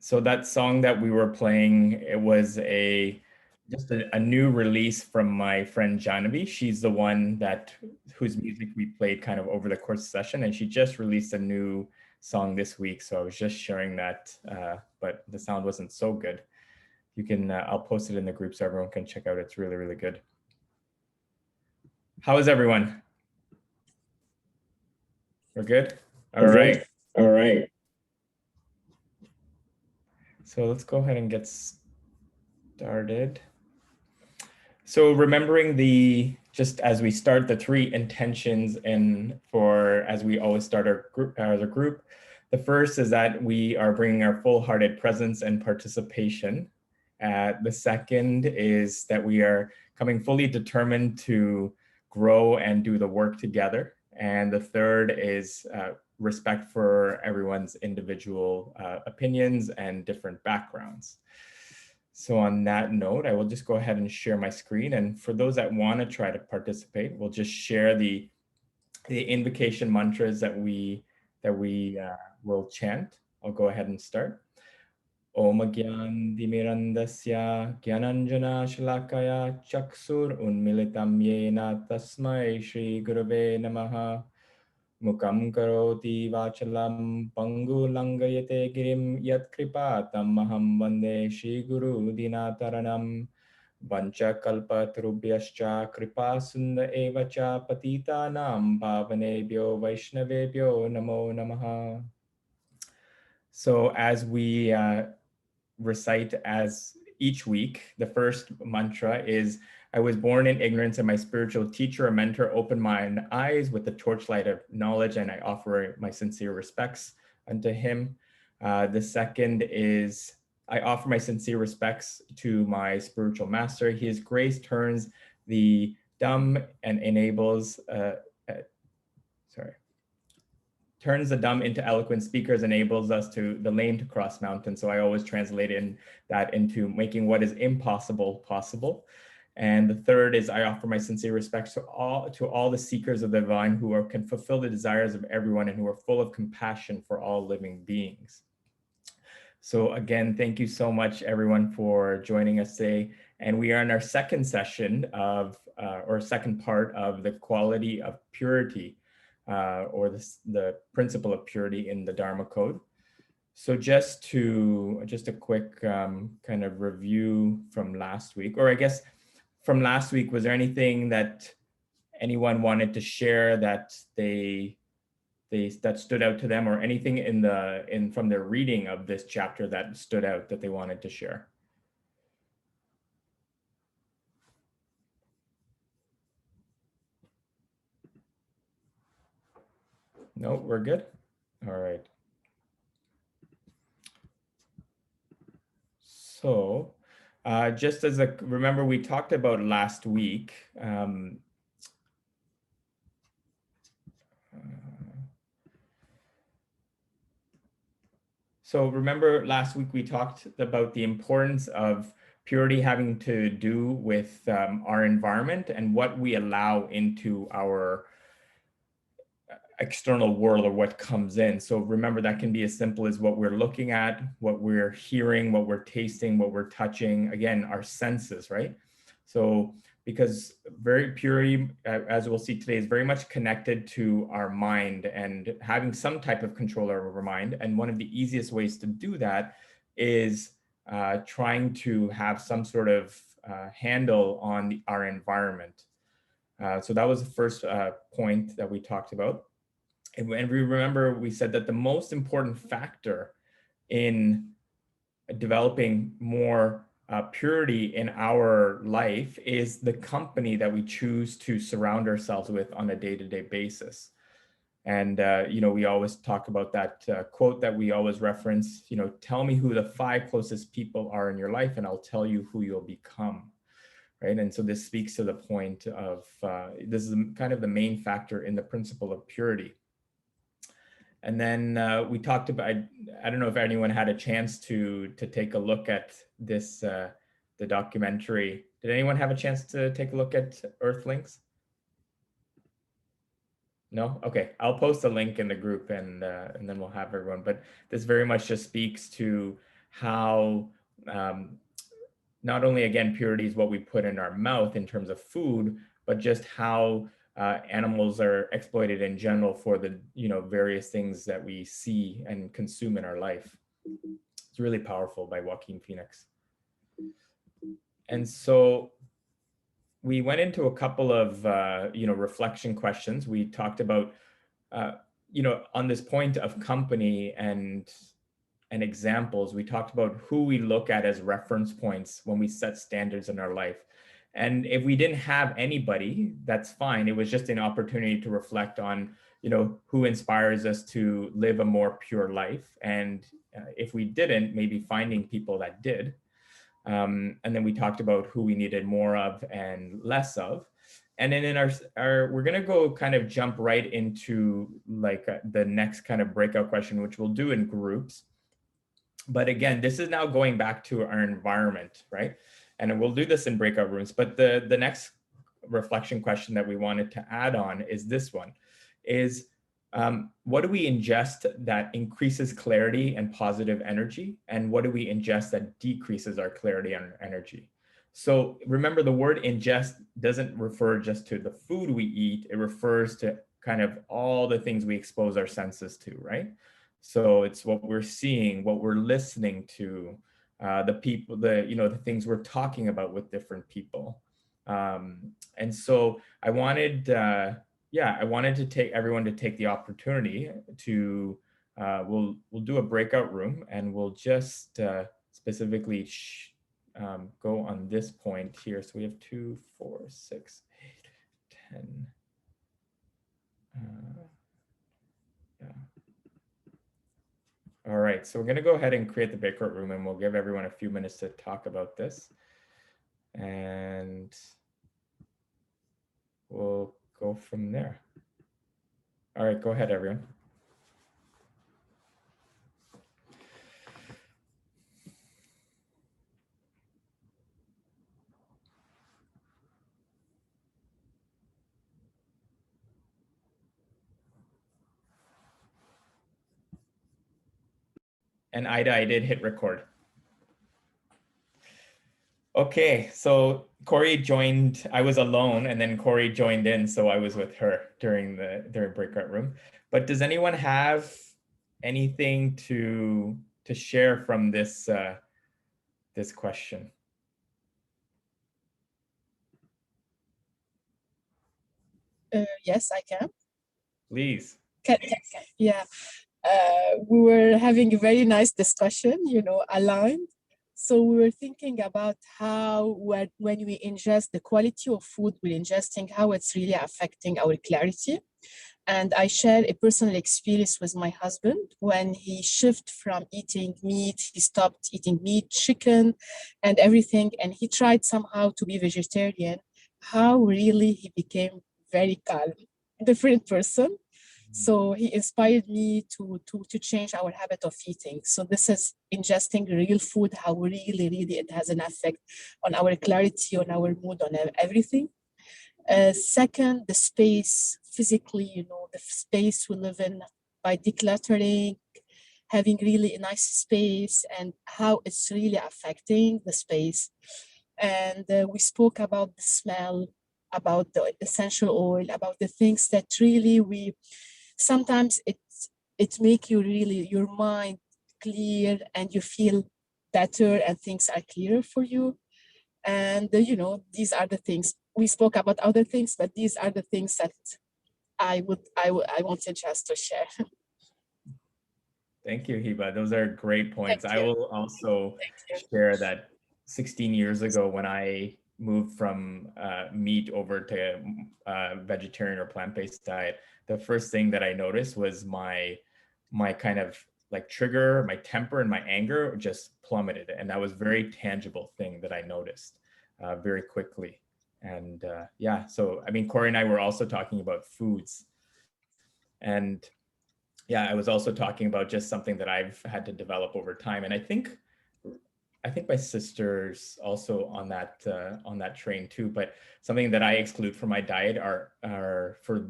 So that song that we were playing, it was just a new release from my friend Janavi. She's the one whose music we played kind of over the course of the session, and she just released a new song this week. So I was just sharing that, but the sound wasn't so good. You can, I'll post it in the group so everyone can check out. It's really, really good. How is everyone? We're good? All right. All right. So let's go ahead and get started. So remembering just as we start, the three intentions as we always start our group as a group. The first is that we are bringing our full-hearted presence and participation. The second is that we are coming fully determined to grow and do the work together. And the third is respect for everyone's individual opinions and different backgrounds. So on that note, I will just go ahead and share my screen. And for those that want to try to participate, we'll just share the invocation mantras that we will chant. I'll go ahead and start. Om Gyan Dimirandasya Gyananjana Shalakaya Chaksur Unmilitam Yena Tasmai Shri Gurave Namaha. Mukam karoti vachalam pangu langayate girim yat kripatam maham vande Shri Guru Dinataranam. Vancha kalpa tarubhyascha kripa sunda evacha patita nam pavanebhyo vaishnavebhyo namo namaha. So as we recite as each week, the first mantra is, I was born in ignorance and my spiritual teacher or mentor opened my eyes with the torchlight of knowledge, and I offer my sincere respects unto him. The second is, I offer my sincere respects to my spiritual master. His grace turns the dumb and turns the dumb into eloquent speakers, enables the lame to cross mountains. So I always translate that into making what is impossible possible. And the third is, I offer my sincere respects to all the seekers of the divine who can fulfill the desires of everyone and who are full of compassion for all living beings. So again, thank you so much everyone for joining us today. And we are in our second session or second part of the quality of purity, or the principle of purity in the Dharma code. So just a quick kind of review from last week, or I guess from last week, was there anything that anyone wanted to share that that stood out to them, or anything from their reading of this chapter that stood out that they wanted to share? No, we're good. All right. So remember we talked about last week, so remember last week we talked about the importance of purity having to do with our environment and what we allow into our external world, or what comes in. So remember, that can be as simple as what we're looking at, what we're hearing, what we're tasting, what we're touching, again, our senses, right? So because very purity, as we'll see today, is very much connected to our mind and having some type of control over our mind. And one of the easiest ways to do that is trying to have some sort of handle on our environment. So that was the first point that we talked about. And we remember we said that the most important factor in developing more purity in our life is the company that we choose to surround ourselves with on a day-to-day basis. And, we always talk about that quote that we always reference, tell me who the 5 closest people are in your life and I'll tell you who you'll become. Right. And so this speaks to the point of this is kind of the main factor in the principle of purity. And then we talked about, I don't know if anyone had a chance to take a look at this, the documentary. Did anyone have a chance to take a look at Earthlings? No? Okay, I'll post a link in the group and then we'll have everyone. But this very much just speaks to how not only, again, purity is what we put in our mouth in terms of food, but just how animals are exploited in general for the, various things that we see and consume in our life. It's really powerful by Joaquin Phoenix. And so we went into a couple of, reflection questions. We talked about, on this point of company and examples, we talked about who we look at as reference points when we set standards in our life. And if we didn't have anybody, that's fine. It was just an opportunity to reflect on, who inspires us to live a more pure life. And if we didn't, maybe finding people that did. And then we talked about who we needed more of and less of. And then in our we're going to go kind of jump right into like the next kind of breakout question, which we'll do in groups. But again, this is now going back to our environment, right? And we'll do this in breakout rooms. But the next reflection question that we wanted to add on is this one, is what do we ingest that increases clarity and positive energy? And what do we ingest that decreases our clarity and energy? So remember, the word ingest doesn't refer just to the food we eat. It refers to kind of all the things we expose our senses to, right? So it's what we're seeing, what we're listening to, the people, the things we're talking about with different people. And so I wanted, I wanted to take everyone to take the opportunity to, we'll do a breakout room, and we'll just specifically go on this point here. So we have 2, 4, 6, 8, 10. Yeah. All right, so we're going to go ahead and create the breakout room, and we'll give everyone a few minutes to talk about this. And we'll go from there. All right, go ahead, everyone. And Ida, I did hit record. Okay, so Corey joined, I was alone, and then Corey joined in, so I was with her during breakout room. But does anyone have anything to share from this this question? Yes, I can. Please. Yeah. We were having a very nice discussion, aligned. So we were thinking about how when we ingest the quality of food we're ingesting, how it's really affecting our clarity. And I shared a personal experience with my husband when he shifted from eating meat, he stopped eating meat, chicken, and everything, and he tried somehow to be vegetarian, how really he became very calm, different person. So he inspired me to change our habit of eating. So this is ingesting real food, how really it has an effect on our clarity, on our mood, on everything. Second, the space physically, the space we live in, by decluttering, having really a nice space, and how it's really affecting the space. And we spoke about the smell, about the essential oil, about the things that really sometimes it make you really, your mind clear, and you feel better, and things are clearer for you. And these are the things we spoke about, other things, but these are the things that I wanted just to share. Thank you, Hiba. Those are great points. I will also share that 16 years ago, when I moved from meat over to vegetarian or plant-based diet, the first thing that I noticed was my kind of like trigger, my temper and my anger just plummeted. And that was a very tangible thing that I noticed very quickly. And yeah, so I mean, Corey and I were also talking about foods. And yeah, I was also talking about just something that I've had to develop over time. And I think my sister's also on that train too. But something that I exclude from my diet are for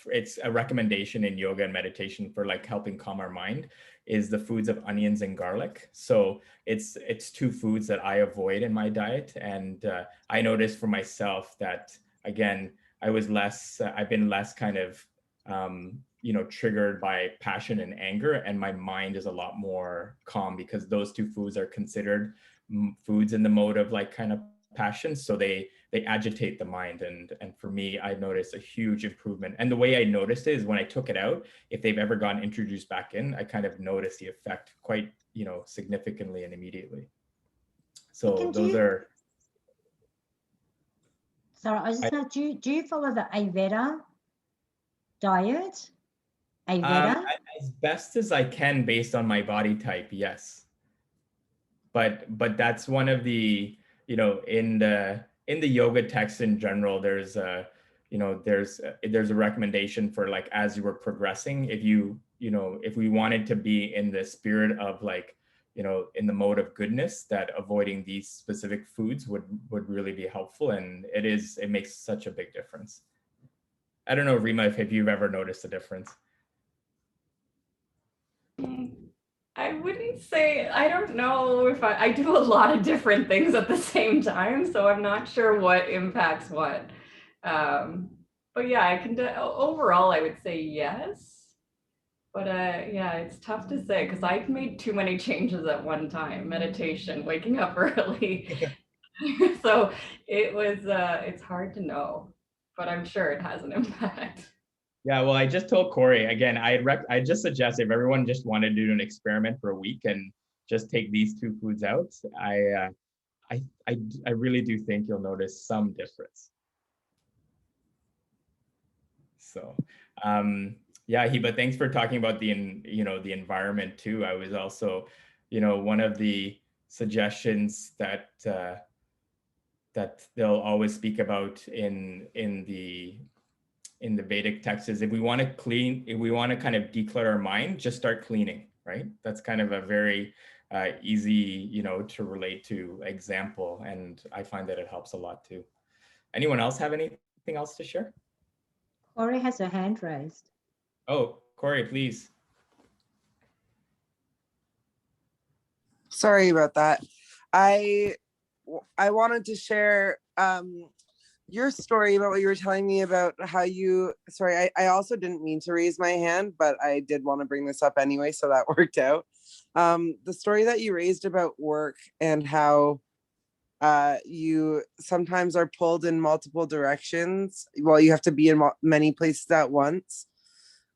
it's a recommendation in yoga and meditation for like helping calm our mind, is the foods of onions and garlic. So it's two foods that I avoid in my diet. And I noticed for myself that, again, I've been less kind of, triggered by passion and anger, and my mind is a lot more calm because those two foods are considered foods in the mode of like kind of passion. So they agitate the mind. And for me, I noticed a huge improvement. And the way I noticed it is when I took it out, if they've ever gotten introduced back in, I kind of noticed the effect quite, significantly and immediately. So those are. Sorry, I was just going to, do you follow the Ayurveda diet? Ayurveda? As best as I can based on my body type, yes. But that's one of the, in the yoga text in general, there's a recommendation for like, as you were progressing, if we wanted to be in the spirit of like, in the mode of goodness, that avoiding these specific foods would really be helpful. And it makes such a big difference. I don't know, Rima, if you've ever noticed a difference. I wouldn't say, I don't know if I do a lot of different things at the same time, so I'm not sure what impacts what. But yeah, I can, overall, I would say yes. But yeah, it's tough to say because I've made too many changes at one time. Meditation, waking up early. So it's hard to know, but I'm sure it has an impact. Yeah, well, I just told Corey again. I just suggest if everyone just wanted to do an experiment for a week and just take these two foods out, I really do think you'll notice some difference. So, yeah, Hiba, thanks for talking about the environment too. I was also, one of the suggestions that that they'll always speak about in the Vedic texts is if we want to kind of declutter our mind, just start cleaning, right? That's kind of a very easy, to relate to example. And I find that it helps a lot too. Anyone else have anything else to share? Corey has her hand raised. Oh, Corey, please. Sorry about that. I wanted to share your story about what you were telling me about how you, sorry, I also didn't mean to raise my hand, but I did want to bring this up anyway, so that worked out. The story that you raised about work and how you sometimes are pulled in multiple directions while you have to be in many places at once.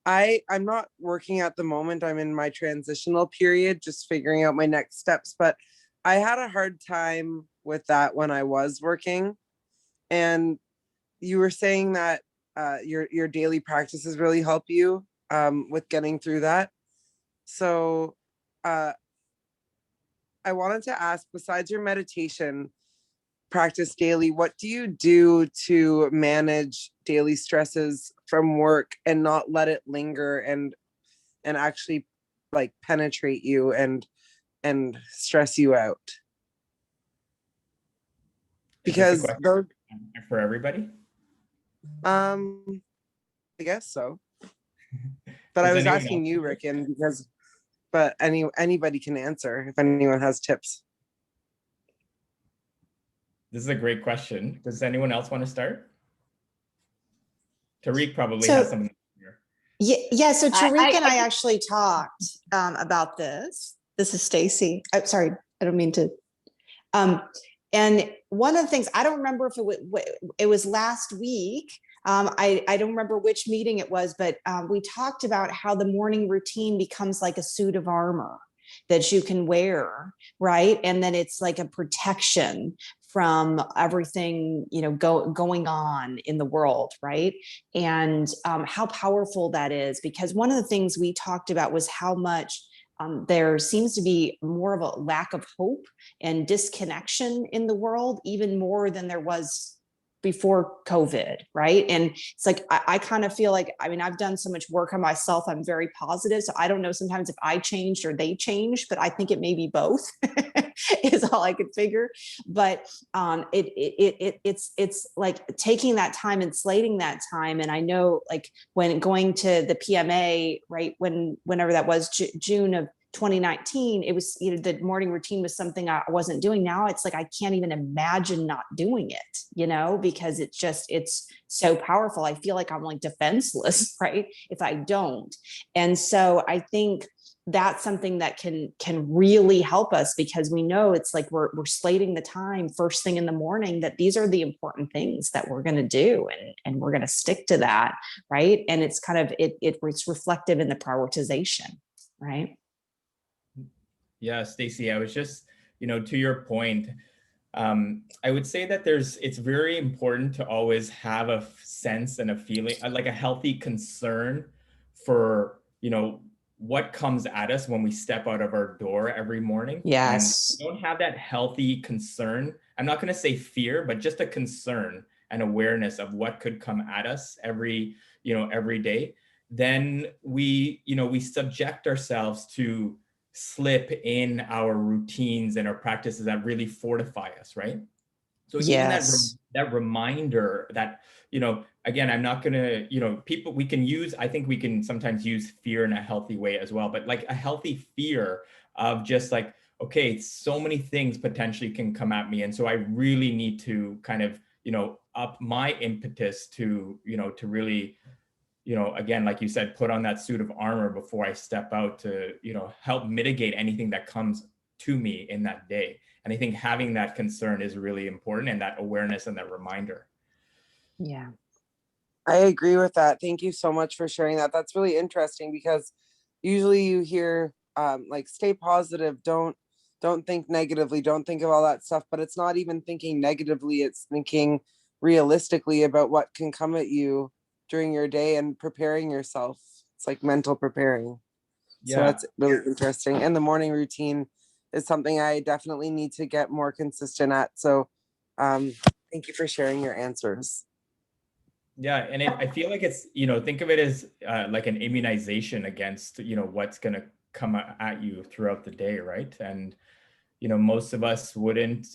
I'm not working at the moment. I'm in my transitional period, just figuring out my next steps, but I had a hard time with that when I was working. And you were saying that your daily practices really help you with getting through that. So I wanted to ask, besides your meditation practice daily, what do you do to manage daily stresses from work and not let it linger and actually like penetrate you and stress you out? Because those, for everybody, I guess so. But I was asking you, Rick, and because, but anybody can answer if anyone has tips. This is a great question. Does anyone else want to start? Tariq probably has something here. Yeah. So Tariq and I actually talked about this. This is Stacy. I'm sorry, I don't mean to. And one of the things, I don't remember if it was last week. I don't remember which meeting it was, but we talked about how the morning routine becomes like a suit of armor that you can wear, right? And then it's like a protection from everything, going on in the world, right? And how powerful that is, because one of the things we talked about was how much there seems to be more of a lack of hope and disconnection in the world, even more than there was before COVID, right? And it's like, I kind of feel like, I've done so much work on myself. I'm very positive. So I don't know sometimes if I changed or they changed, but I think it may be both. is all I could figure. But it's like taking that time and slating that time. And I know, like, when going to the PMA, right, whenever that was, June of 2019, it was, the morning routine was something I wasn't doing. Now it's like I can't even imagine not doing it, because it's so powerful. I feel like I'm like defenseless, right, if I don't. And so I think that's something that can really help us, because we know it's like we're slating the time first thing in the morning, that these are the important things that we're going to do, and we're going to stick to that, right? And it's kind of it's reflective in the prioritization, right? Yeah, Stacey, I was just, to your point, I would say that it's very important to always have a sense and a feeling, like a healthy concern for, what comes at us when we step out of our door every morning. Yes. And don't have that healthy concern. I'm not going to say fear, but just a concern and awareness of what could come at us every day. Then we subject ourselves to slip in our routines and our practices that really fortify us, right? So even that reminder that, again, I'm not gonna, people, I think we can sometimes use fear in a healthy way as well, but like a healthy fear of just like, okay, so many things potentially can come at me. And so I really need to kind of, up my impetus to, to really, again, like you said, put on that suit of armor before I step out to, help mitigate anything that comes to me in that day. And I think having that concern is really important, and that awareness and that reminder. Yeah. I agree with that. Thank you so much for sharing that. That's really interesting, because usually you hear like, stay positive, don't think negatively, don't think of all that stuff, but it's not even thinking negatively, it's thinking realistically about what can come at you during your day and preparing yourself. It's like mental preparing. So that's really interesting. And the morning routine is something I definitely need to get more consistent at. So thank you for sharing your answers. Yeah, and I feel like it's, think of it as like an immunization against, what's going to come at you throughout the day, right? And, most of us wouldn't,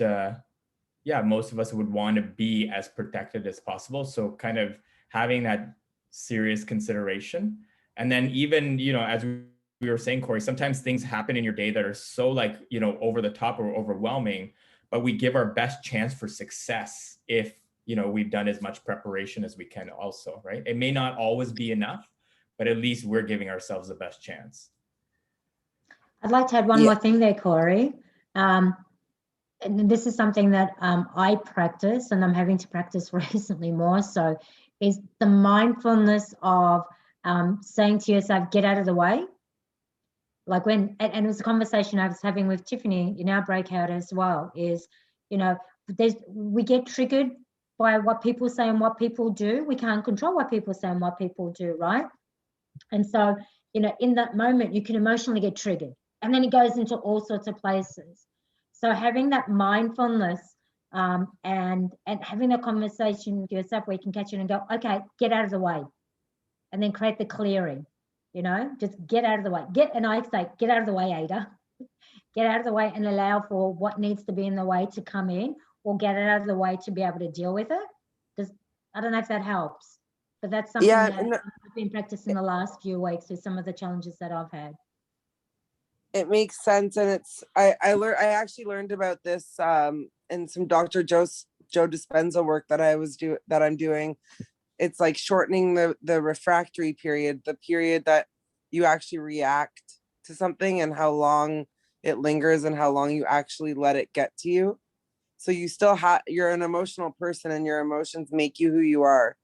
most of us would want to be as protected as possible. So kind of having that serious consideration. And then even, as we were saying, Corey, sometimes things happen in your day that are so like, over the top or overwhelming, but we give our best chance for success if, we've done as much preparation as we can also, right? It may not always be enough, but at least we're giving ourselves the best chance. I'd like to add one more thing there, Corey. And this is something that I practice, and I'm having to practice recently more so, is the mindfulness of saying to yourself, get out of the way. Like and it was a conversation I was having with Tiffany in our breakout as well, is, we get triggered by what people say and what people do. We can't control what people say and what people do, right? And so, in that moment, you can emotionally get triggered, and then it goes into all sorts of places. So having that mindfulness and having a conversation with yourself where you can catch it and go, okay, get out of the way, and then create the clearing, just get out of the way. And I say, get out of the way, Ada. Get out of the way and allow for what needs to be in the way to come in, or get it out of the way to be able to deal with it. I don't know if that helps, but that's something that I've been practicing the last few weeks with some of the challenges that I've had. It makes sense. And I actually learned about this in some Dr. Joe Dispenza work that I'm doing. It's like shortening the refractory period, the period that you actually react to something, and how long it lingers and how long you actually let it get to you. So you still you're an emotional person, and your emotions make you who you are,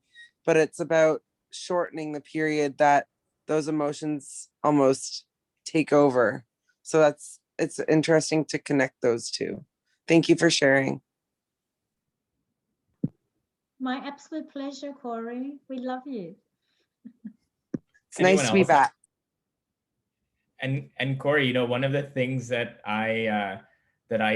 but it's about shortening the period that those emotions almost take over. So it's interesting to connect those two. Thank you for sharing. My absolute pleasure, Corey. We love you. It's nice to be back. And Corey, one of the things that I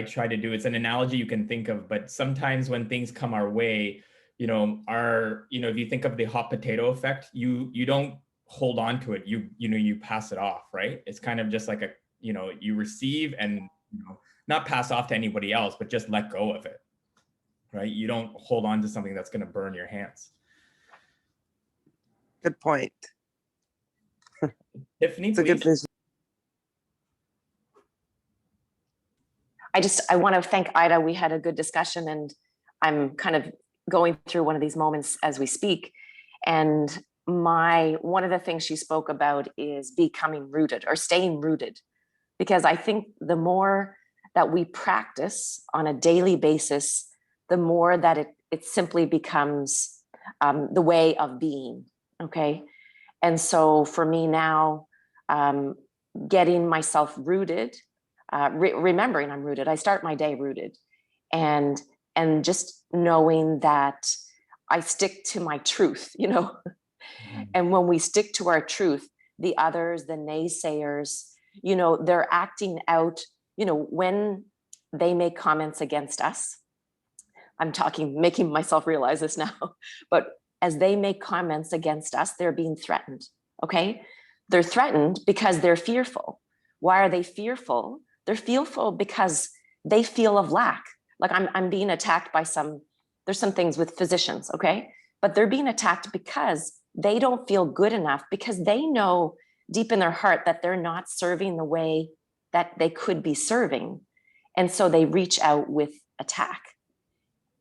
try to do, it's an analogy you can think of, but sometimes when things come our way, if you think of the hot potato effect, you don't hold on to it. You pass it off, right? It's kind of just like you receive, and not pass off to anybody else, but just let go of it, right? You don't hold on to something that's going to burn your hands. Good point. Tiffany, It's a good please. vision. I want to thank Ida. We had a good discussion, and I'm kind of going through one of these moments as we speak. And one of the things she spoke about is becoming rooted or staying rooted, because I think the more that we practice on a daily basis, the more that it simply becomes the way of being. Okay. And so for me now, getting myself rooted, remembering I'm rooted, I start my day rooted, and just knowing that I stick to my truth, you know. And when we stick to our truth, the others, the naysayers, you know, they're acting out, you know, when they make comments against us. I'm making myself realize this now, but as they make comments against us, they're being threatened. Okay. They're threatened because they're fearful. Why are they fearful? They're fearful because they feel of lack. Like I'm being attacked by there's some things with physicians, okay? But they're being attacked because they don't feel good enough, because they know deep in their heart that they're not serving the way that they could be serving. And so they reach out with attack.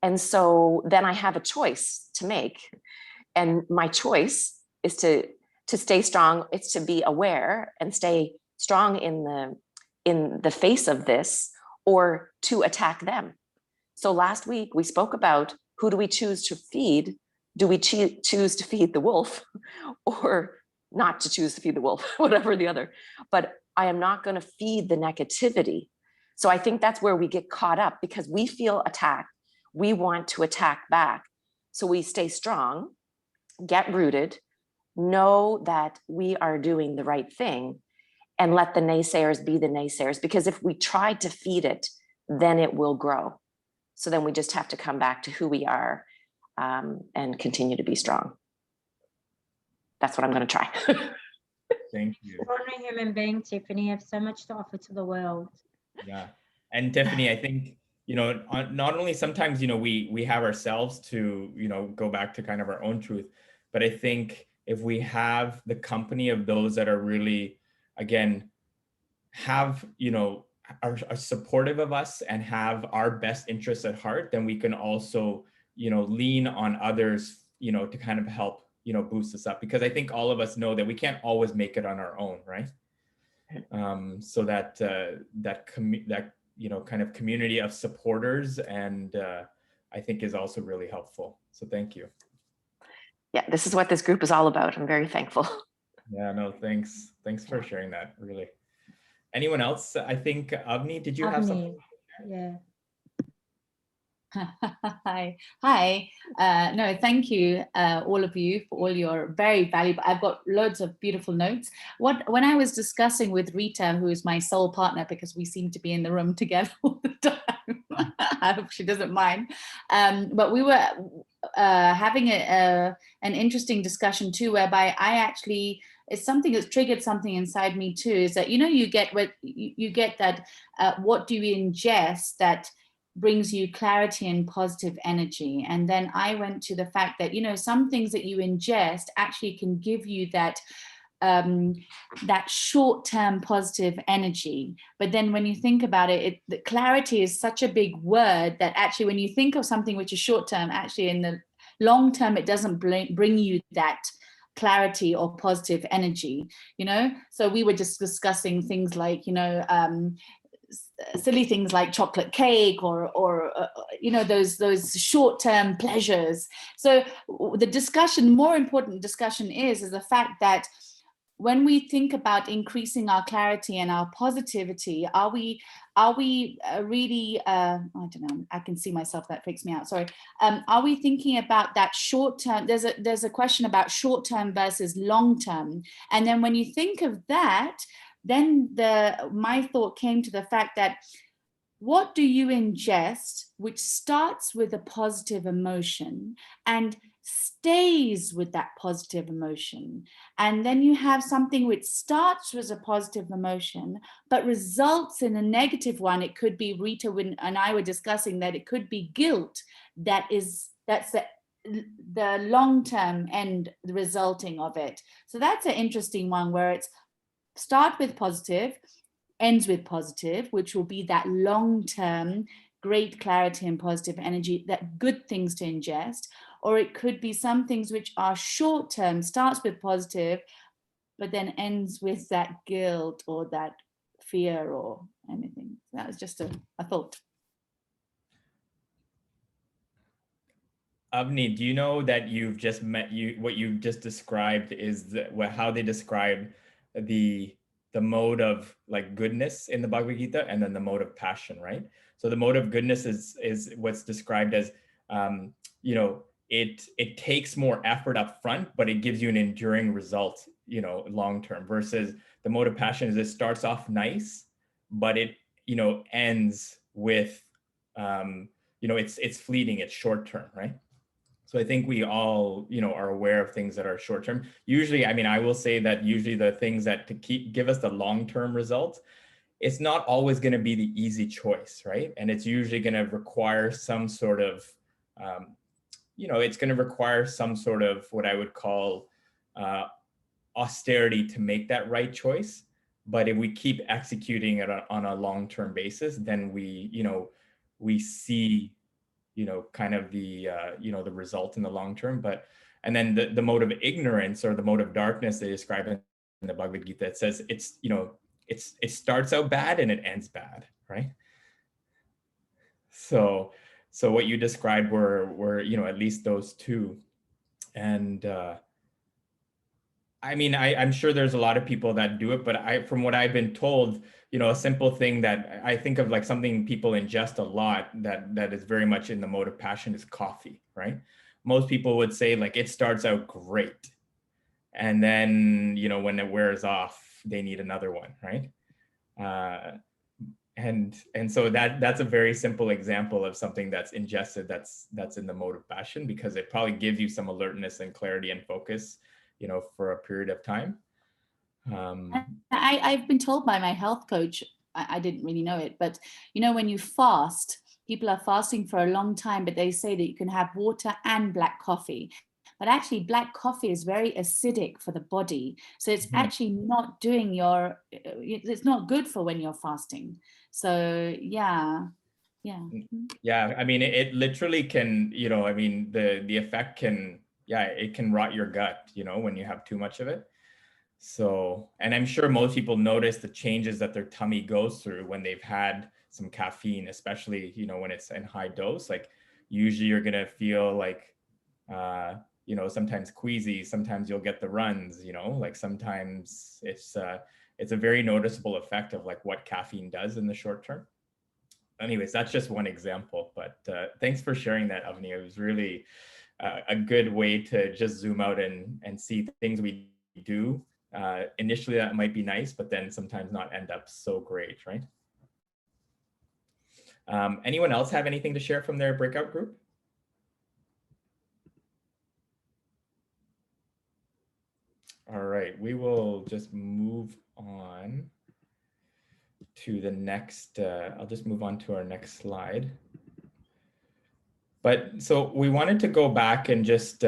And so then I have a choice to make. And my choice is to stay strong. It's to be aware and stay strong in the face of this, or to attack them. So last week we spoke about, who do we choose to feed? Do we choose to feed the wolf, or not to choose to feed the wolf, whatever the other? But I am not going to feed the negativity. So I think that's where we get caught up, because we feel attacked. We want to attack back. So we stay strong, get rooted, know that we are doing the right thing, and let the naysayers be the naysayers. Because if we try to feed it, then it will grow. So then we just have to come back to who we are, and continue to be strong. That's what I'm going to try. Thank you. Extraordinary human being, Tiffany. You have so much to offer to the world. Yeah. And Tiffany, I think, you know, not only sometimes, you know, we have ourselves to, you know, go back to kind of our own truth, but I think if we have the company of those that are really, again, have, you know, are supportive of us and have our best interests at heart, then we can also, you know, lean on others, you know, to kind of help, you know, boost us up. Because I think all of us know that we can't always make it on our own, right? So that you know, kind of community of supporters, and I think is also really helpful. So thank you. Yeah, this is what this group is all about. I'm very thankful. Yeah, no, thanks. Thanks for sharing that, really. Anyone else? I think, Avni, did you have something? Yeah. Hi. No, thank you, all of you, for all your very valuable. I've got loads of beautiful notes. When I was discussing with Rita, who is my soul partner, because we seem to be in the room together all the time. I hope she doesn't mind. But we were having an interesting discussion too, whereby it's something that's triggered something inside me too. Is that, you know, you get that what do you ingest that brings you clarity and positive energy. And then I went to the fact that, you know, some things that you ingest actually can give you that short-term positive energy. But then when you think about it, the clarity is such a big word that actually when you think of something which is short-term, actually in the long term, it doesn't bring you that clarity or positive energy, you know? So we were just discussing things like, you know, silly things like chocolate cake or you know, those short-term pleasures. So the discussion, more important discussion is the fact that when we think about increasing our clarity and our positivity, are we really, I don't know, I can see myself, that freaks me out, sorry. Are we thinking about that short term? There's a question about short term versus long term. And then when you think of that, then my thought came to the fact that what do you ingest which starts with a positive emotion and stays with that positive emotion? And then you have something which starts with a positive emotion but results in a negative one. It could be, Rita and I were discussing that it could be guilt. That's the long-term end resulting of it. So that's an interesting one, where it's start with positive, ends with positive, which will be that long-term great clarity and positive energy, that good things to ingest. Or it could be some things which are short-term, starts with positive, but then ends with that guilt or that fear or anything. That was just a thought. Avni, do you know that you've just what you've just described is how they describe the mode of like goodness in the Bhagavad Gita, and then the mode of passion, right? So the mode of goodness is what's described as you know, it takes more effort up front, but it gives you an enduring result, you know, long term, versus the mode of passion is it starts off nice, but it, you know, ends with you know, it's fleeting, it's short term, right? So I think we all, you know, are aware of things that are short term. Usually, I mean, I will say that usually the things that give us the long-term results, it's not always going to be the easy choice, right? And it's usually going to require some sort of, you know, it's going to require some sort of what I would call austerity to make that right choice. But if we keep executing it on a long-term basis, then we, you know, we see, you know, kind of the, you know, the result in the long term. But, and then the mode of ignorance or the mode of darkness they describe in the Bhagavad Gita, it says it's, you know, it starts out bad and it ends bad, right? So what you described were, you know, at least those two. And I mean, I'm sure there's a lot of people that do it, but from what I've been told, you know, a simple thing that I think of, like something people ingest a lot that is very much in the mode of passion, is coffee, right? Most people would say like it starts out great, and then, you know, when it wears off, they need another one, right? And so that's a very simple example of something that's ingested that's in the mode of passion, because it probably gives you some alertness and clarity and focus, you know, for a period of time. I've been told by my health coach, I didn't really know it, but you know, when you fast, people are fasting for a long time, but they say that you can have water and black coffee. But actually, black coffee is very acidic for the body. So it's actually not doing it's not good for when you're fasting. So yeah. Yeah, I mean, it literally can, you know, I mean, the effect can, yeah, it can rot your gut, you know, when you have too much of it. So, and I'm sure most people notice the changes that their tummy goes through when they've had some caffeine, especially, you know, when it's in high dose. Like usually you're gonna feel like, you know, sometimes queasy, sometimes you'll get the runs, you know, like sometimes it's a very noticeable effect of like what caffeine does in the short term. Anyways, that's just one example, but thanks for sharing that, Avni. It was really a good way to just zoom out and see things we do. Initially that might be nice, but then sometimes not end up so great, right? Anyone else have anything to share from their breakout group? All right, we will just move on to the next, I'll just move on to our next slide. But so we wanted to go back and just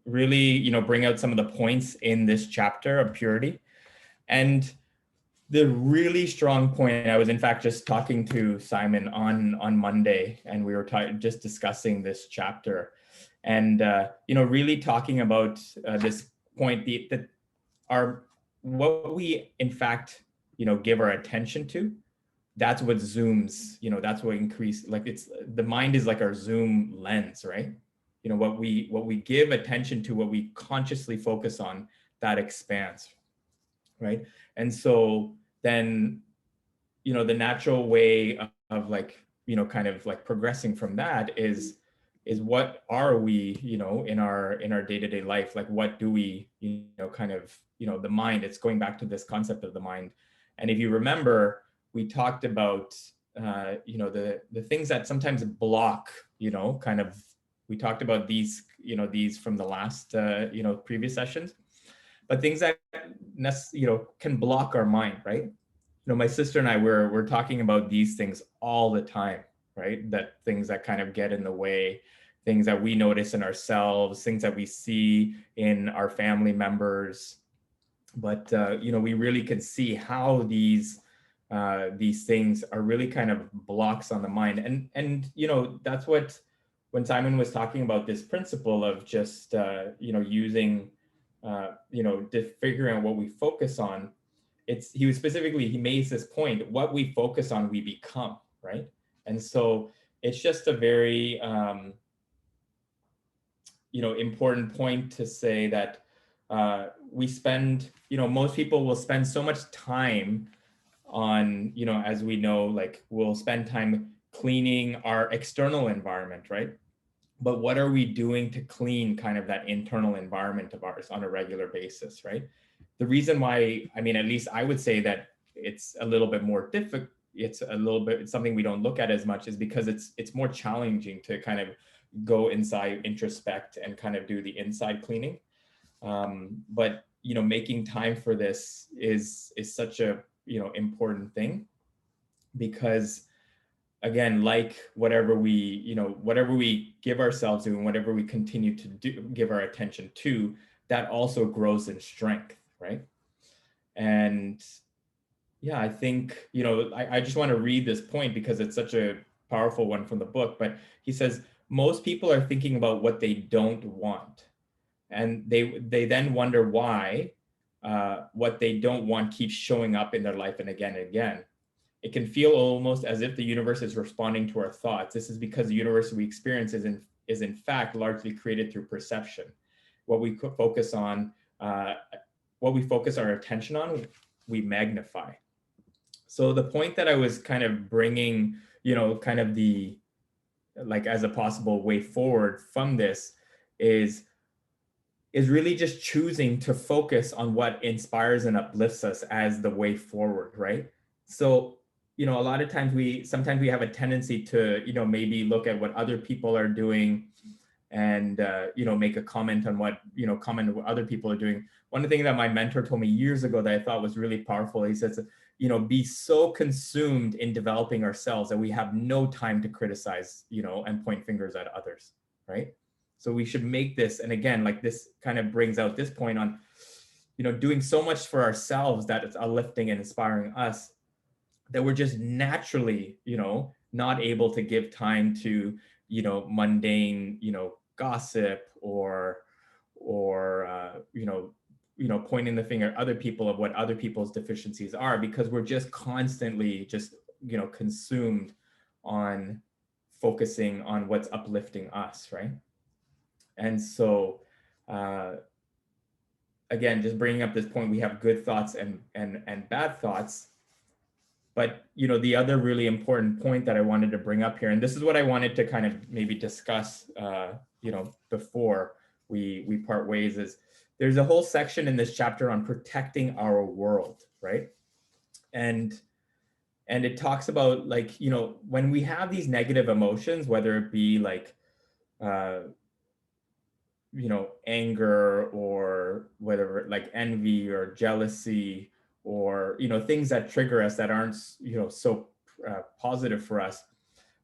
really, you know, bring out some of the points in this chapter of purity. And the really strong point, I was in fact just talking to Simon on Monday, and we were just discussing this chapter, and you know, really talking about this point that what we in fact, you know, give our attention to, that's what zooms, you know, that's what increase, like it's, the mind is like our zoom lens, right? You know, what we give attention to, what we consciously focus on, that expands, right? And so then, you know, the natural way of like, you know, kind of like progressing from that is what are we, you know, in our day-to-day life, like what do we, you know, kind of, you know, the mind, it's going back to this concept of the mind. And if you remember, we talked about, you know, the things that sometimes block, you know, kind of, we talked about these, you know, these from the last, you know, previous sessions, but things that, you know, can block our mind, right? You know, my sister and I, we're talking about these things all the time, right? That things that kind of get in the way, things that we notice in ourselves, things that we see in our family members. But, you know, we really can see how these things are really kind of blocks on the mind. And you know, that's what, when Simon was talking about this principle of just, you know, using, you know, figuring out what we focus on, he was specifically, he makes this point, what we focus on, we become, right? And so it's just a very, you know, important point to say that we spend, you know, most people will spend so much time on, you know, as we know, like we'll spend time cleaning our external environment, right? But what are we doing to clean kind of that internal environment of ours on a regular basis, right? The reason why, I mean, at least I would say that it's a little bit more difficult, it's something we don't look at as much, is because it's more challenging to kind of go inside, introspect, and kind of do the inside cleaning. But, you know, making time for this is such a, you know, important thing, because again, like whatever we, you know, whatever we give ourselves to and whatever we continue to do, give our attention to, that also grows in strength, right? And yeah, I think, you know, I just want to read this point because it's such a powerful one from the book. But he says, most people are thinking about what they don't want. And they then wonder why what they don't want keeps showing up in their life and again and again. It can feel almost as if the universe is responding to our thoughts. This is because the universe we experience is in fact largely created through perception. What we focus on, what we focus our attention on, we magnify. So the point that I was kind of bringing, you know, kind of the, like as a possible way forward from this is really just choosing to focus on what inspires and uplifts us as the way forward, right? So, you know, a lot of times sometimes we have a tendency to, you know, maybe look at what other people are doing and, you know, make a comment on what, you know, comment on what other people are doing. One of the things that my mentor told me years ago that I thought was really powerful, he says, you know, be so consumed in developing ourselves that we have no time to criticize, you know, and point fingers at others, right? So we should make this, and again, like this kind of brings out this point on, you know, doing so much for ourselves that it's uplifting and inspiring us, that we're just naturally, you know, not able to give time to, you know, mundane, you know, gossip or you know, pointing the finger at other people of what other people's deficiencies are, because we're just constantly just, you know, consumed on focusing on what's uplifting us, right? And so, again, just bringing up this point, we have good thoughts and bad thoughts. But, you know, the other really important point that I wanted to bring up here, and this is what I wanted to kind of maybe discuss, you know, before we part ways, is there's a whole section in this chapter on protecting our world, right? And it talks about, like, you know, when we have these negative emotions, whether it be like, you know, anger, or whether like envy or jealousy, or, you know, things that trigger us that aren't, you know, so positive for us,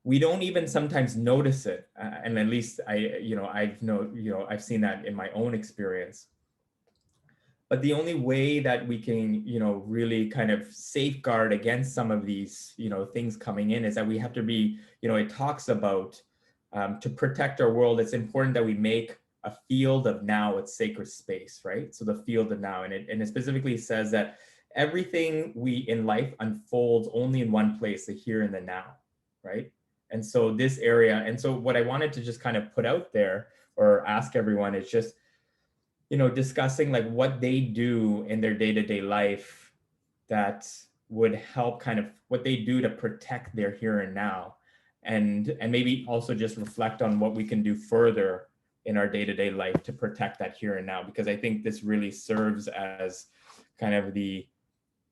we don't even sometimes notice it. And at least I've seen that in my own experience. But the only way that we can, you know, really kind of safeguard against some of these, you know, things coming in is that we have to be, you know, it talks about to protect our world, it's important that we make a field of now its sacred space, right? So the field of now, and it specifically says that everything in life unfolds only in one place, the here and the now, right? And so this area, and so what I wanted to just kind of put out there or ask everyone is just, you know, discussing like what they do in their day-to-day life that would help, kind of what they do to protect their here and now, and maybe also just reflect on what we can do further in our day-to-day life to protect that here and now, because I think this really serves as kind of the,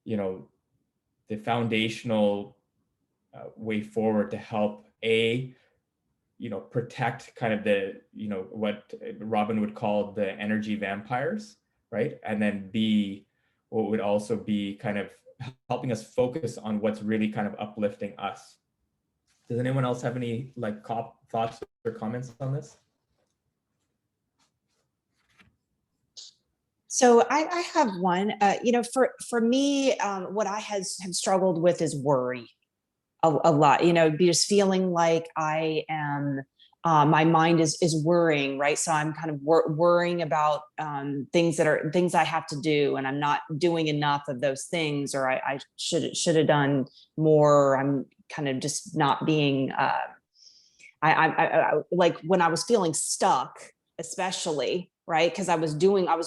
you know, the foundational way forward to help protect kind of the, what Robin would call the energy vampires, right? And then B, what would also be kind of helping us focus on what's really kind of uplifting us. Does anyone else have any like thoughts or comments on this? So I have one. For me, what I have struggled with is worry a lot. Just feeling like I am. My mind is worrying, right? So I'm kind of worrying about things I have to do, and I'm not doing enough of those things, or I should have done more. I'm kind of just not being. I like when I was feeling stuck, especially, right? Because I was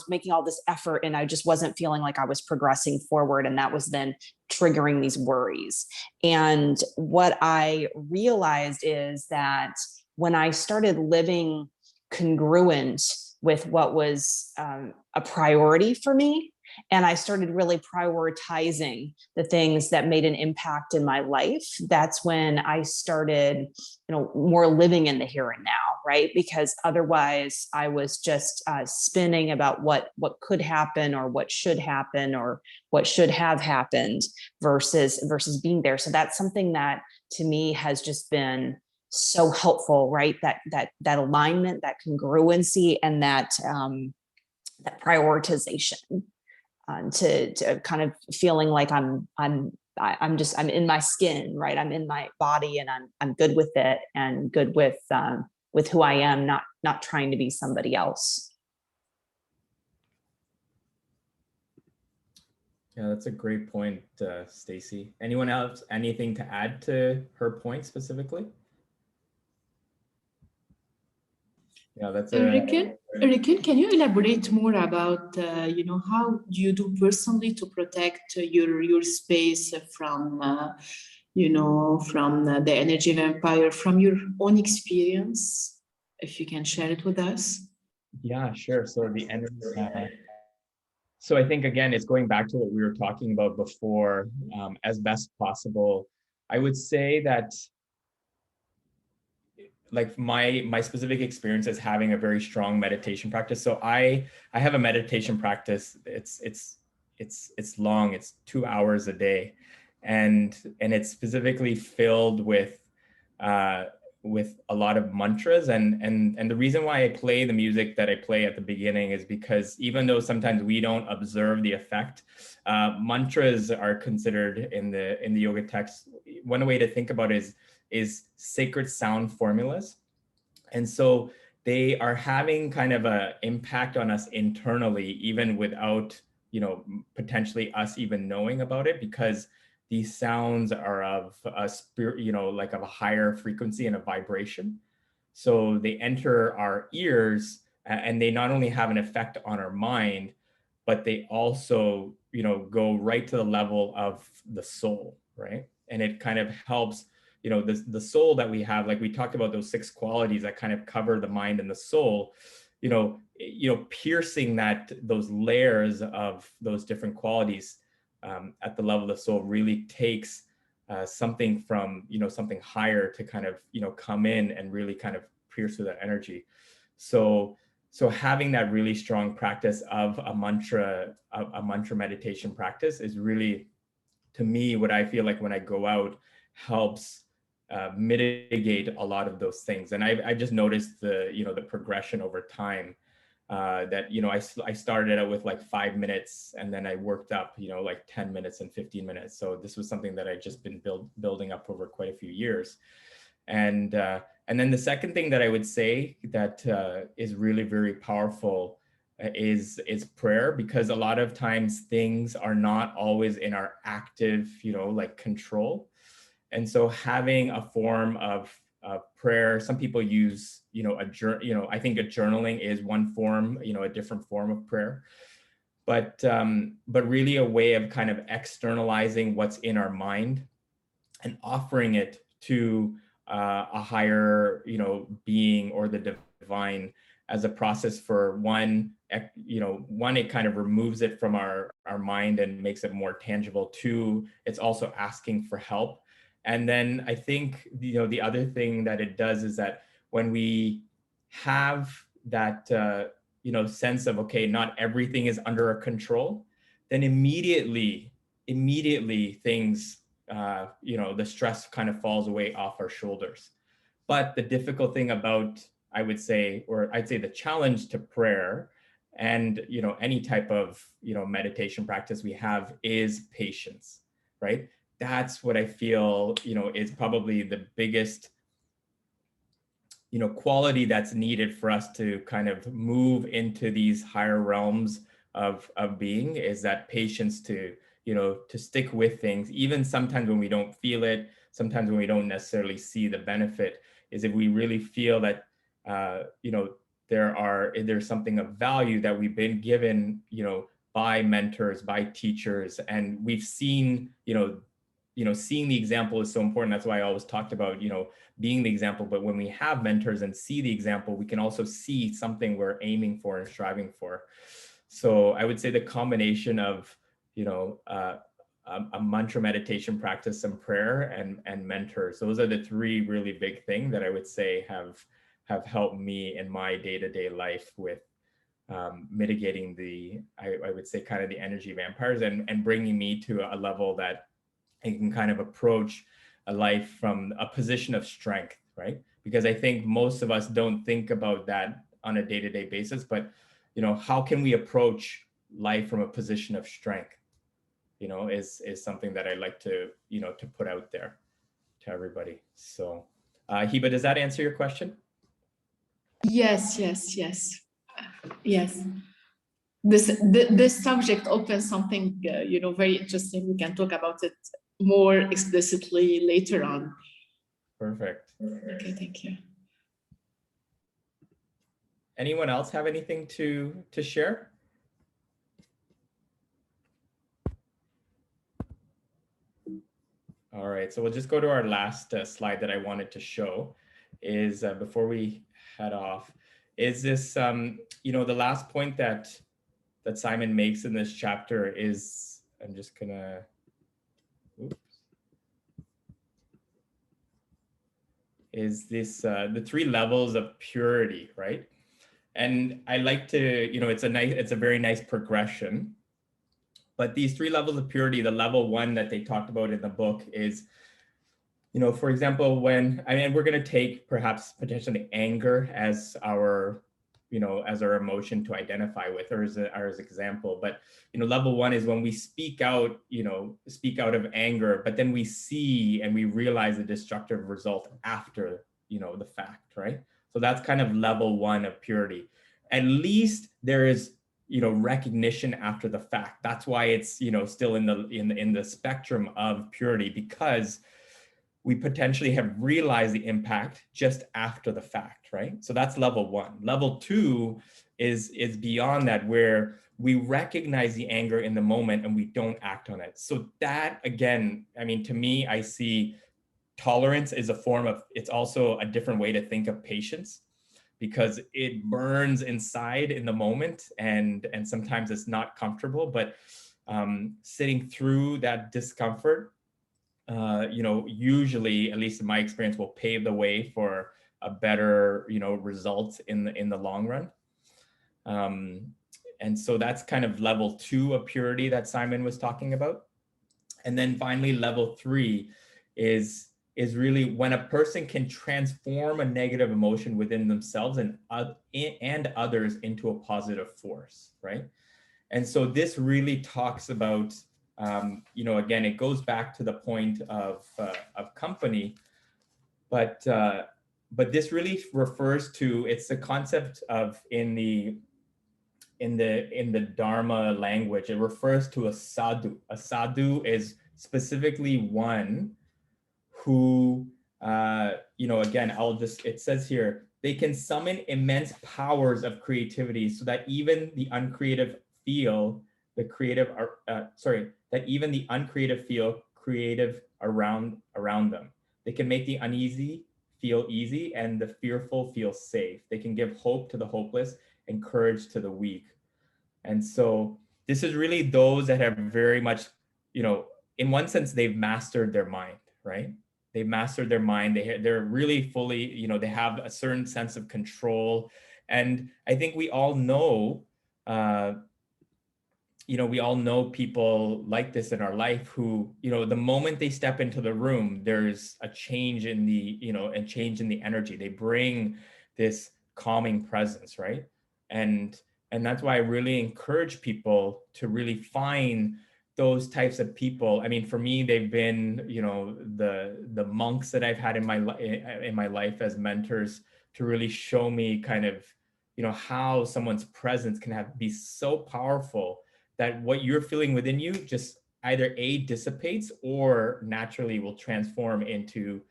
making all this effort and I just wasn't feeling like I was progressing forward. And that was then triggering these worries. And what I realized is that when I started living congruent with what was a priority for me, and I started really prioritizing the things that made an impact in my life, that's when I started, more living in the here and now, right? Because otherwise I was just spinning about what could happen or what should happen or what should have happened versus being there. So that's something that to me has just been so helpful, right? That alignment, that congruency, and that prioritization. To kind of feeling like I'm in my skin, right? I'm in my body, and I'm good with it, and good with who I am, not trying to be somebody else. Yeah, that's a great point, Stacy. Anyone else, anything to add to her point specifically? Yeah, that's Rikin, can you elaborate more about, how do you do personally to protect your space from, from the energy vampire, from your own experience? If you can share it with us. Yeah, sure. So the energy. So I think, again, it's going back to what we were talking about before, as best possible. I would say that like my specific experience is having a very strong meditation practice. So I have a meditation practice. It's long. It's 2 hours a day, and it's specifically filled with a lot of mantras. And the reason why I play the music that I play at the beginning is because even though sometimes we don't observe the effect, mantras are considered in the yoga text. One way to think about it is sacred sound formulas. And so they are having kind of an impact on us internally, even without, potentially us even knowing about it, because these sounds are of a spirit, like of a higher frequency and a vibration. So they enter our ears, and they not only have an effect on our mind, but they also, go right to the level of the soul, right? And it kind of helps, the soul that we have, like we talked about those 6 qualities that kind of cover the mind and the soul, piercing those layers of those different qualities at the level of the soul really takes something from, something higher to kind of, come in and really kind of pierce through that energy. So having that really strong practice of a mantra meditation practice is really, to me, what I feel like when I go out helps mitigate a lot of those things. And I just noticed the progression over time. That I started out with like 5 minutes, and then I worked up like 10 minutes and 15 minutes. So this was something that I just been building up over quite a few years. And then the second thing that I would say that is really very powerful is prayer, because a lot of times things are not always in our active like control. And so having a form of prayer, some people use, I think a journaling is one form, a different form of prayer, but really a way of kind of externalizing what's in our mind and offering it to a higher, being or the divine, as a process for one, it kind of removes it from our mind and makes it more tangible. Two, it's also asking for help. And then I think, the other thing that it does is that when we have that, sense of, okay, not everything is under our control, then immediately things, the stress kind of falls away off our shoulders. But the difficult thing about, I'd say the challenge to prayer and, any type of, meditation practice we have is patience, right? That's what I feel, is probably the biggest, quality that's needed for us to kind of move into these higher realms of being, is that patience to, to stick with things, even sometimes when we don't feel it, sometimes when we don't necessarily see the benefit, is if we really feel that, there's something of value that we've been given, by mentors, by teachers, and we've seen, seeing the example is so important. That's why I always talked about, being the example. But when we have mentors and see the example, we can also see something we're aiming for and striving for. So I would say the combination of, a mantra meditation practice and prayer and mentors, those are the three really big things that I would say have helped me in my day-to-day life with mitigating I would say kind of the energy vampires and bringing me to a level that I can kind of approach a life from a position of strength, right? Because I think most of us don't think about that on a day-to-day basis, but, how can we approach life from a position of strength, is something that I like to, to put out there to everybody. So, Hiba, does that answer your question? Yes. This subject opens something, very interesting. We can talk about it more explicitly later on. Perfect. Okay, thank you. Anyone else have anything to share? All right, so we'll just go to our last slide that I wanted to show is before we head off, is this, the last point that Simon makes in this chapter is, I'm just gonna, is this, the three levels of purity, right? And I like to, it's a very nice progression. But these three levels of purity, the level one that they talked about in the book is, for example, when, we're going to take perhaps potentially anger as our, as our emotion to identify with, or as example. But, level one is when we speak out, speak out of anger, but then we see and we realize the destructive result after, the fact, right? So that's kind of level one of purity. At least there is, recognition after the fact. That's why it's, still in the spectrum of purity, because we potentially have realized the impact just after the fact, right? So that's level one. Level two is beyond that, where we recognize the anger in the moment and we don't act on it. So that, again, to me, I see tolerance is a form of, it's also a different way to think of patience, because it burns inside in the moment and sometimes it's not comfortable, but sitting through that discomfort, usually, at least in my experience, will pave the way for a better, result in the long run. And so that's kind of level two of purity that Simon was talking about. And then finally, level three is really when a person can transform a negative emotion within themselves and others into a positive force, right? And so this really talks about, again, it goes back to the point of company, but this really refers to, it's the concept of in the Dharma language, it refers to a sadhu. A sadhu is specifically one who, again, it says here, they can summon immense powers of creativity so that even the uncreative feel creative around them. They can make the uneasy feel easy, and the fearful feel safe. They can give hope to the hopeless and courage to the weak. And so this is really those that have very much, in one sense, they've mastered their mind, right? They've mastered their mind. They're really fully, they have a certain sense of control. And I think we all know, we all know people like this in our life who, the moment they step into the room, there's a change in the energy. They bring this calming presence, right? And that's why I really encourage people to really find those types of people. I mean, for me, they've been, the monks that I've had in my life as mentors to really show me kind of, how someone's presence can be so powerful that what you're feeling within you just either dissipates or naturally will transform into,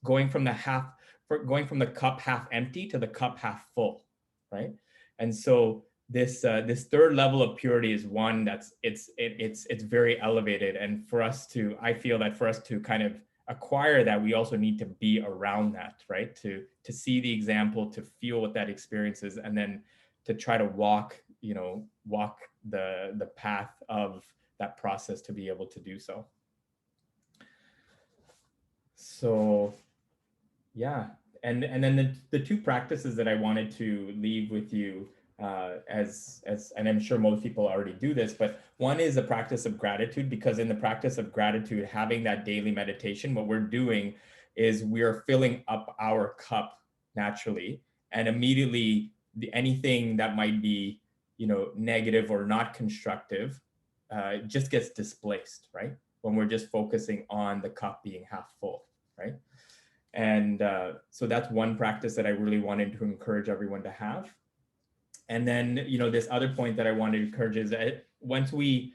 going from the cup half empty to the cup half full, right? And so this third level of purity is one that's it's very elevated. And I feel that for us to kind of acquire that, we also need to be around that, right? To see the example, to feel what that experience is, and then to try to walk the path of that process to be able to do so. So yeah, and then the two practices that I wanted to leave with you, and I'm sure most people already do this, but one is a practice of gratitude, because in the practice of gratitude, having that daily meditation, what we're doing is we're filling up our cup naturally, and immediately anything that might be, negative or not constructive, just gets displaced, right? When we're just focusing on the cup being half full, right? And so that's one practice that I really wanted to encourage everyone to have. And then, this other point that I wanted to encourage is that once we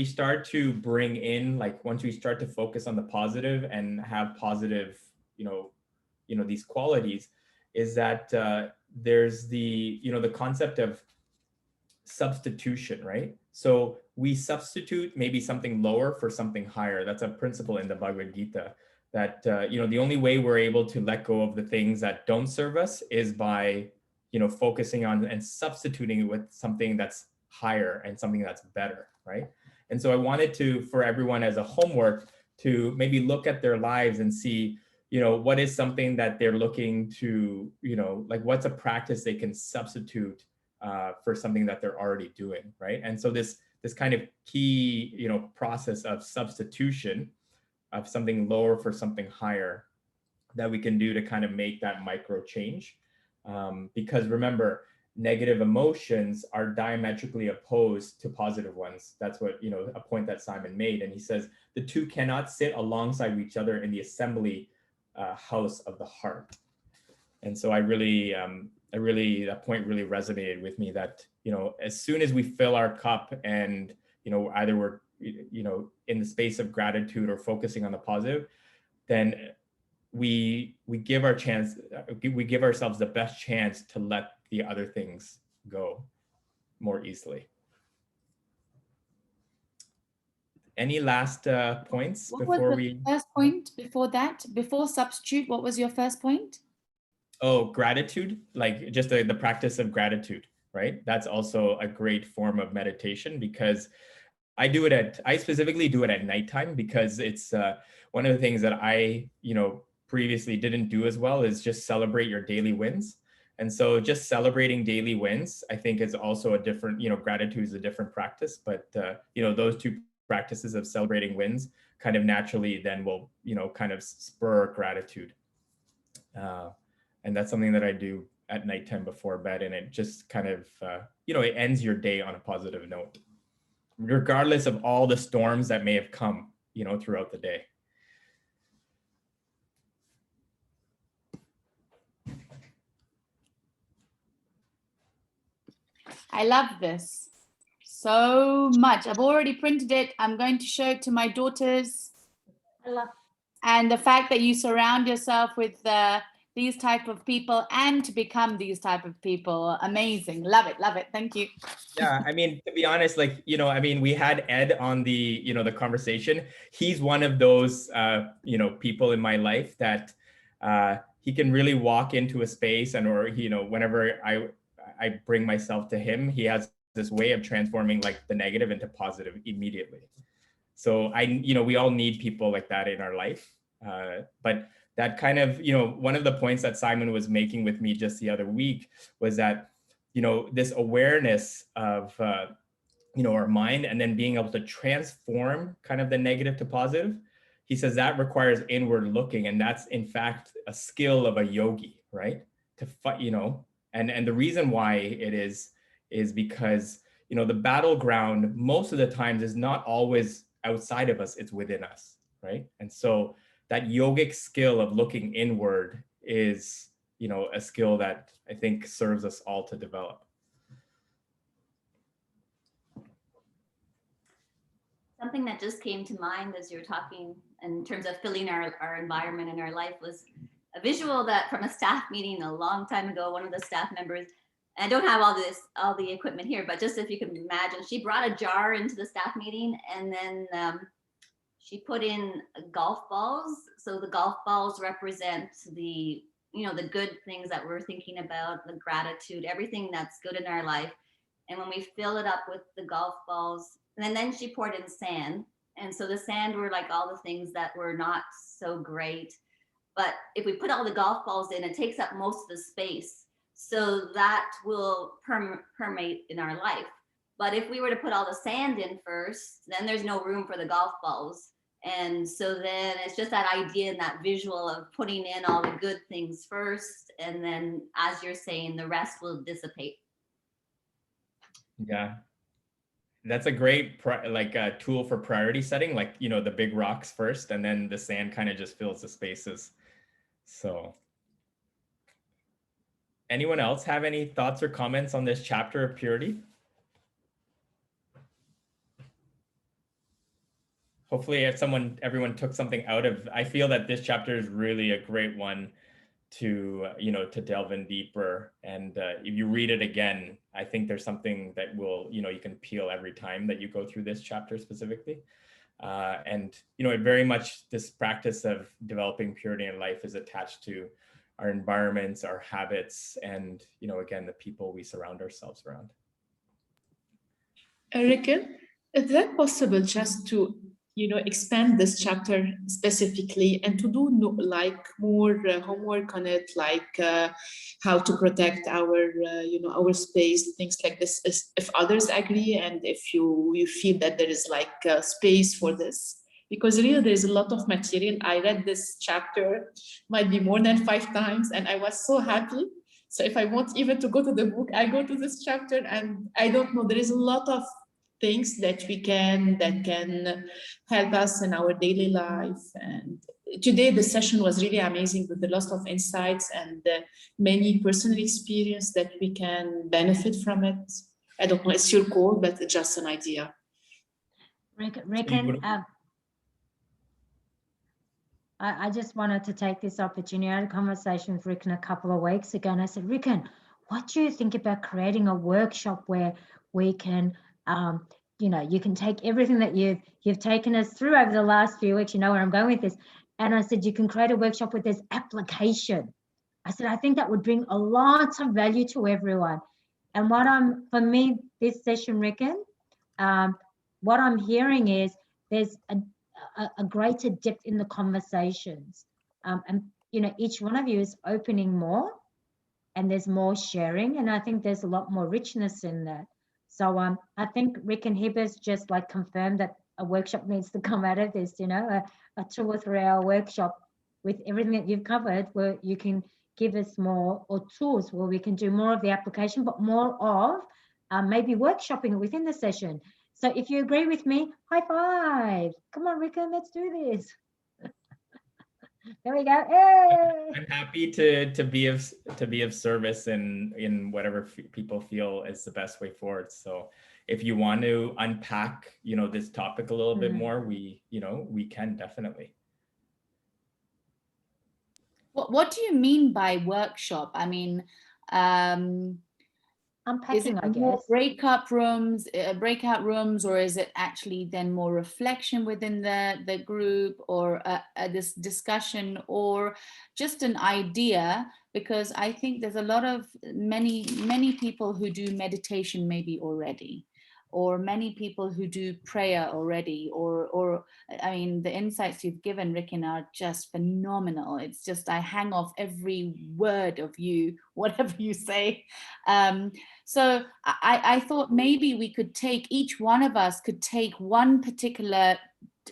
start to bring in, once we start to focus on the positive and have positive, these qualities, is that there's the concept of substitution, right? So we substitute maybe something lower for something higher. That's a principle in the Bhagavad Gita, that the only way we're able to let go of the things that don't serve us is by focusing on and substituting it with something that's higher and something that's better, right? And so I wanted for everyone as a homework to maybe look at their lives and see, what is something that they're looking to, what's a practice they can substitute for something that they're already doing, right? And so this kind of key, process of substitution of something lower for something higher that we can do to kind of make that micro change. Because remember, negative emotions are diametrically opposed to positive ones. That's what, a point that Simon made. And he says, the two cannot sit alongside each other in the assembly house of the heart. And so that point really resonated with me, that, as soon as we fill our cup and, either we're, in the space of gratitude or focusing on the positive, then we give ourselves the best chance to let the other things go more easily. Any last points before we? First point before that, before substitute, what was your first point? Oh, gratitude, like just the practice of gratitude, right? That's also a great form of meditation, because I specifically do it at nighttime, because it's one of the things that I, previously didn't do as well is just celebrate your daily wins. And so just celebrating daily wins, I think, is also a different, gratitude is a different practice, but those two practices of celebrating wins kind of naturally then will, kind of spur gratitude. And that's something that I do at nighttime before bed, and it just kind of, it ends your day on a positive note, regardless of all the storms that may have come, throughout the day. I love this so much. I've already printed it. I'm going to show it to my daughters. And the fact that you surround yourself with these type of people and to become these type of people, amazing. Love it. Thank you. Yeah, I mean, to be honest, we had Ed on the, the conversation. He's one of those, people in my life that he can really walk into a space, and or whenever I bring myself to him, he has this way of transforming like the negative into positive immediately. So we all need people like that in our life. But that kind of, one of the points that Simon was making with me just the other week was that, this awareness of, our mind, and then being able to transform kind of the negative to positive. He says that requires inward looking. And that's in fact a skill of a yogi, right? To fight, and the reason why it is because, the battleground most of the times is not always outside of us, it's within us, right? And so that yogic skill of looking inward is, a skill that I think serves us all to develop. Something that just came to mind as you were talking in terms of filling our environment and our life was a visual that from a staff meeting a long time ago, one of the staff members, and I don't have all the equipment here, but just if you can imagine, she brought a jar into the staff meeting, and then she put in golf balls. So the golf balls represent the good things that we're thinking about, the gratitude, everything that's good in our life. And when we fill it up with the golf balls, and then she poured in sand. And so the sand were like all the things that were not so great. But if we put all the golf balls in, it takes up most of the space. So that will permeate in our life. But if we were to put all the sand in first, then there's no room for the golf balls. And so then it's just that idea and that visual of putting in all the good things first. And then, as you're saying, the rest will dissipate. Yeah. That's a great tool for priority setting, like, the big rocks first, and then the sand kind of just fills the spaces. So anyone else have any thoughts or comments on this chapter of purity? Hopefully everyone took something out of, I feel that this chapter is really a great one to, to delve in deeper. And if you read it again, I think there's something that will, you can peel every time that you go through this chapter specifically. And, it very much, this practice of developing purity in life is attached to our environments, our habits, and, again, the people we surround ourselves around. Ricken, is that possible just to expand this chapter specifically and to do more homework on it, like how to protect our our space, things like this, if others agree and if you feel that there is space for this? Because really there's a lot of material. I read this chapter might be more than 5 times and I was so happy. So if I want even to go to the book, I go to this chapter, and I don't know, there is a lot of things that can help us in our daily life. And today the session was really amazing with a lot of insights and many personal experience that we can benefit from it. I don't know, it's your call, but it's just an idea. Ricken, I just wanted to take this opportunity. I had a conversation with Ricken a couple of weeks ago, and I said, Ricken, what do you think about creating a workshop where we can you can take everything that you've taken us through over the last few weeks, where I'm going with this. And I said, you can create a workshop with this application. I said, I think that would bring a lot of value to everyone. And for me, this session, Ricken, what I'm hearing is there's a greater depth in the conversations. And, each one of you is opening more, and there's more sharing. And I think there's a lot more richness in that. So I think Rick and Heber's just confirmed that a workshop needs to come out of this, a 2 or 3 hour workshop with everything that you've covered, where you can give us more, or tools where we can do more of the application, but more of maybe workshopping within the session. So if you agree with me, high five. Come on, Rick, let's do this. There we go. Hey! I'm happy to be of service in whatever people feel is the best way forward. So if you want to unpack, this topic a little bit more, we can definitely. What do you mean by workshop? I mean, unpacking, I more guess. breakout rooms, or is it actually then more reflection within the group, or this discussion, or just an idea? Because I think there's a lot of many people who do meditation maybe already, or many people who do prayer already, or I mean, the insights you've given, Rikin, are just phenomenal. It's just, I hang off every word of you, whatever you say. So I thought maybe we could take, each one of us could take one particular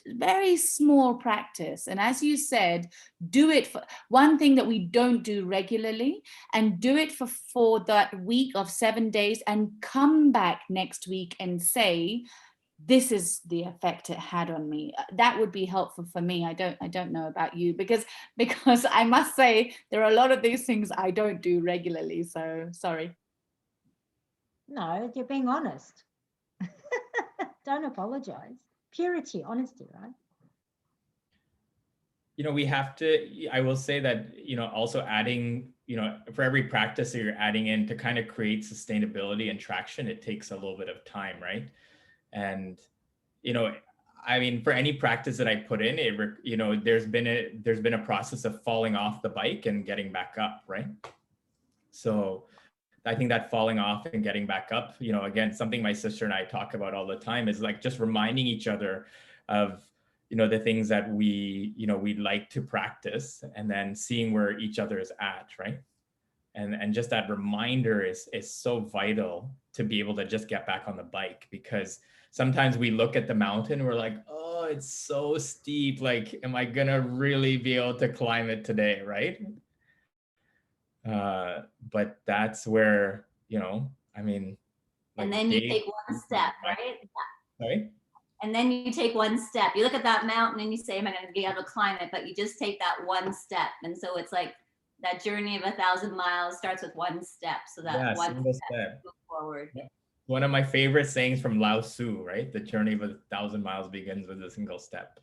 very small practice, and as you said, do it for one thing that we don't do regularly, and do it for that week of 7 days, and come back next week and say, this is the effect it had on me. That would be helpful for me. I don't know about you, because I must say there are a lot of these things I don't do regularly, so sorry. No, you're being honest. Don't apologize. Purity, honesty, right? You know, we have to, I will say that, you know, also adding, you know, for every practice that you're adding in to kind of create sustainability and traction, it takes a little bit of time, right? And, you know, I mean, for any practice that I put in, you know, there's been a process of falling off the bike and getting back up, right? So I think that falling off and getting back up, you know, again, something my sister and I talk about all the time is like just reminding each other of, you know, the things that we, you know, we'd like to practice, and then seeing where each other is at, right? And just that reminder is so vital to be able to just get back on the bike, because sometimes we look at the mountain, we're like, oh, it's so steep. Like, am I gonna really be able to climb it today, right? But that's where, you know, I mean, like, and then you take one step, right? Sorry? And then you take one step. You look at that mountain and you say, am I going to be able to climb it? But you just take that one step. And so it's like that journey of 1,000 miles starts with one step. So that one step, move forward. Yeah. One of my favorite sayings from Lao Tzu, right? The journey of 1,000 miles begins with a single step.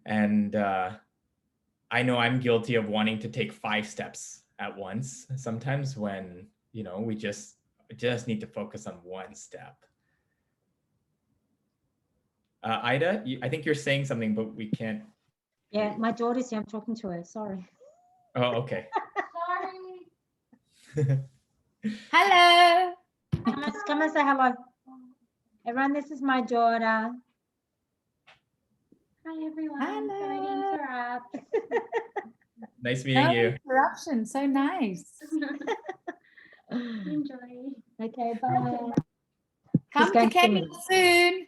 And I know I'm guilty of wanting to take 5 steps at once sometimes, when, you know, we just need to focus on one step. Ida, I think you're saying something, but we can't. Yeah, my daughter's here. I'm talking to her. Sorry. Oh, okay. Sorry. Hello. Come and say hello. Everyone, this is my daughter. Hi, everyone. Hello. Sorry to interrupt. Nice meeting you. Interruption. So nice. Enjoy. Okay, bye. Come to Kenya soon.